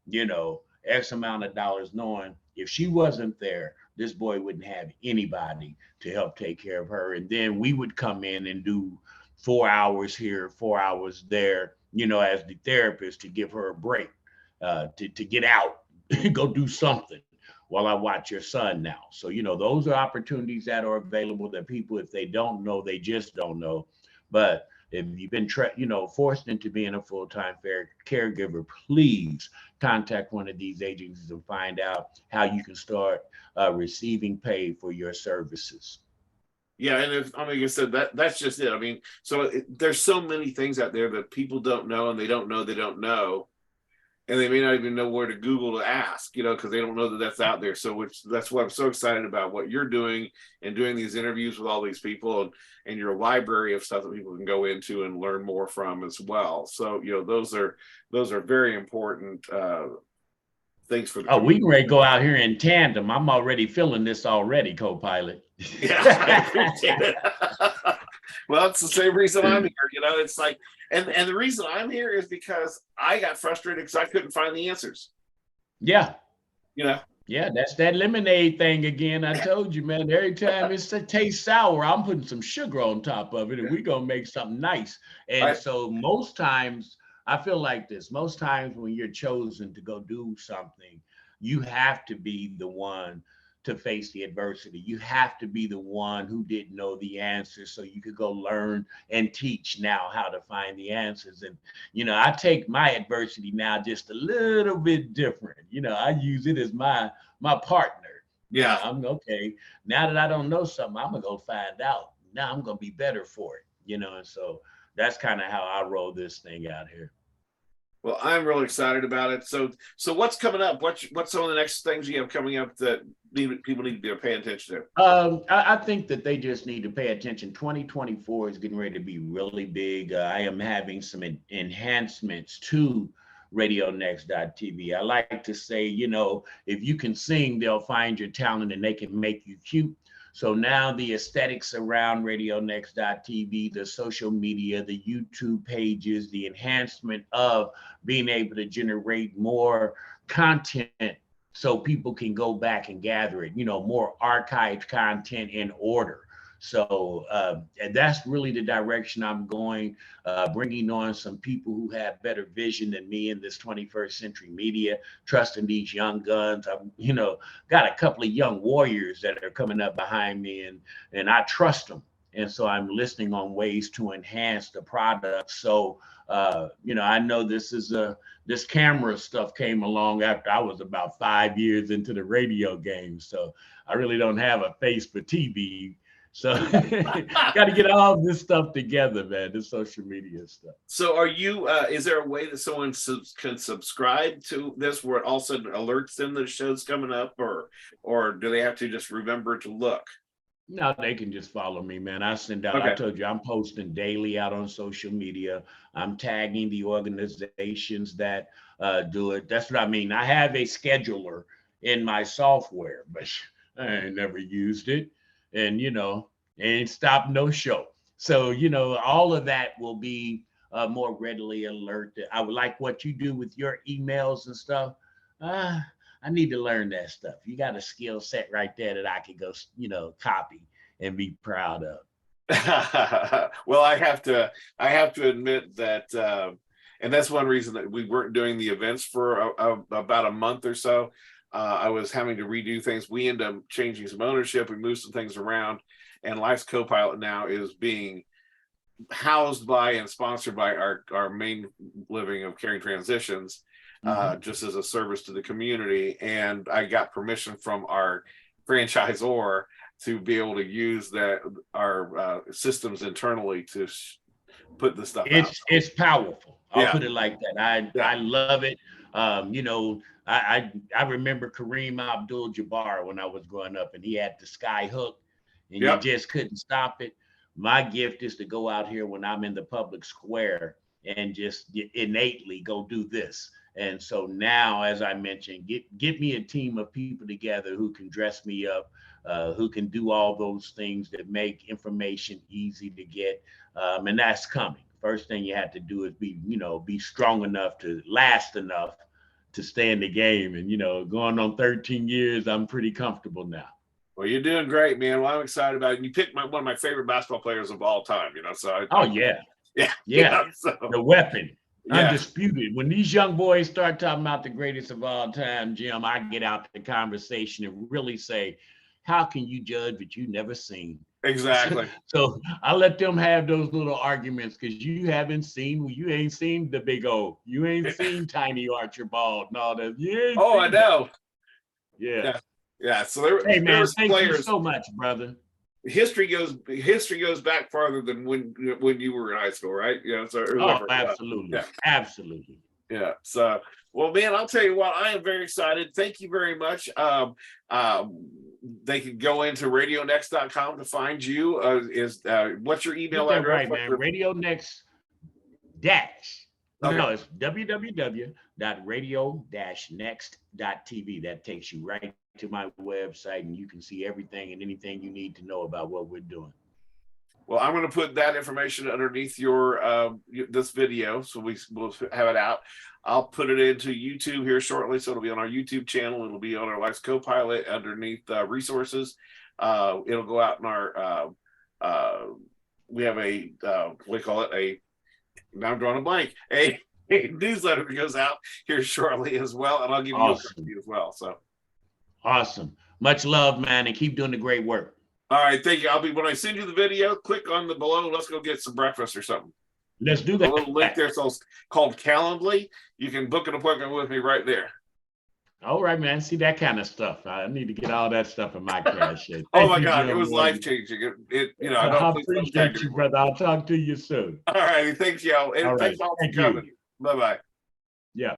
you know, X amount of dollars, knowing if she wasn't there, this boy wouldn't have anybody to help take care of her. And then we would come in and do 4 hours here, 4 hours there, you know, as the therapist to give her a break, to get out, go do something while I watch your son now. So, you know, those are opportunities that are available that people, if they don't know, they just don't know. But if you've been, forced into being a full-time caregiver, please contact one of these agencies and find out how you can start receiving pay for your services. Yeah, and like I said, that's just it. I mean, so there's so many things out there that people don't know, and they don't know. And they may not even know where to Google to ask, you know, because they don't know that that's out there. So that's why I'm so excited about what you're doing and doing these interviews with all these people and your library of stuff that people can go into and learn more from as well. So, you know, those are very important things for the community. We can ready to go out here in tandem. I'm already feeling this already, co-pilot. Yeah, I appreciate it. Well, it's the same reason I'm here. You know, it's like, and the reason I'm here is because I got frustrated because I couldn't find the answers. Yeah. You know. Yeah, that's that lemonade thing again. I told you, man, every time it tastes sour, I'm putting some sugar on top of it and we're going to make something nice. And so most times, I feel like this, most times when you're chosen to go do something, you have to be the one to face the adversity. You have to be the one who didn't know the answers, so you could go learn and teach now how to find the answers. And, you know, I take my adversity now just a little bit different. You know, I use it as my partner. Yeah. I'm okay. Now that I don't know something, I'm gonna go find out. Now I'm gonna be better for it, you know. And so that's kind of how I roll this thing out here. Well, I'm really excited about it. So what's coming up? What's some of the next things you have coming up that people need to be paying attention to? I think that they just need to pay attention. 2024 is getting ready to be really big. I am having some enhancements to RadioNext.tv. I like to say, you know, if you can sing, they'll find your talent and they can make you cute. So now the aesthetics around RadioNext.tv, the social media, the YouTube pages, the enhancement of being able to generate more content so people can go back and gather it, you know, more archived content in order. So and that's really the direction I'm going, bringing on some people who have better vision than me in this 21st century media, trusting these young guns. I've, you know, got a couple of young warriors that are coming up behind me, and I trust them. And so I'm listening on ways to enhance the product. So, you know, I know this camera stuff came along after I was about 5 years into the radio game. So I really don't have a face for TV. So got to get all this stuff together, man, the social media stuff. So are you, is there a way that someone can subscribe to this where it all of a sudden alerts them that the show's coming up, or do they have to just remember to look? No, they can just follow me, man. I send out, I told you, I'm posting daily out on social media. I'm tagging the organizations that do it. That's what I mean. I have a scheduler in my software, but I ain't never used it. And, you know, ain't stop no show. So, you know, all of that will be more readily alerted. I would like what you do with your emails and stuff. I need to learn that stuff. You got a skill set right there that I could go, you know, copy and be proud of. Well, I have to admit that, and that's one reason that we weren't doing the events for about a month or so. I was having to redo things. We ended up changing some ownership. We moved some things around, and Life's Copilot now is being housed by and sponsored by our main living of Caring Transitions, just as a service to the community. And I got permission from our franchisor to be able to use our systems internally to put this stuff out. It's powerful. I'll put it like that. I love it. You know, I remember Kareem Abdul-Jabbar when I was growing up, and he had the sky hook, and you just couldn't stop it. My gift is to go out here when I'm in the public square and just innately go do this. And so now, as I mentioned, get me a team of people together who can dress me up, who can do all those things that make information easy to get. And that's coming. First thing you have to do is be strong enough to last enough to stay in the game. And, going on 13 years, I'm pretty comfortable now. Well, you're doing great, man. Well, I'm excited about it. You picked one of my favorite basketball players of all time, So the weapon, undisputed. When these young boys start talking about the greatest of all time, Jim, I get out the conversation and really say, how can you judge what you never seen? Exactly. So I let them have those little arguments because you ain't seen the big O. You ain't seen Tiny Archibald and all that. I know. Yeah. So hey man, thank you so much, brother. History goes back farther than when you were in high school, right? Absolutely. Absolutely. Yeah. So, well, man, I'll tell you what, I am very excited. Thank you very much. They can go into radionext.com to find you. What's your email address? Right, man. RadioNext it's www.radio-next.tv. That takes you right to my website, and you can see everything and anything you need to know about what we're doing. Well, I'm going to put that information underneath your this video, so we'll have it out. I'll put it into YouTube here shortly, so it'll be on our YouTube channel. It'll be on our Life's Copilot underneath resources. It'll go out in our we have a we call it now I'm drawing a blank, a newsletter that goes out here shortly as well, and I'll give you a copy as well. So awesome, much love, man, and keep doing the great work. All right, thank you. When I send you the video, click on the below. Let's go get some breakfast or something. Let's do that. A little link there, so it's called Calendly. You can book an appointment with me right there. All right, man. See that kind of stuff. I need to get all that stuff in my cash. Oh my God, it was life changing. I appreciate you, brother. I'll talk to you soon. All right, thanks, y'all. And thanks all for coming. Bye bye. Yeah.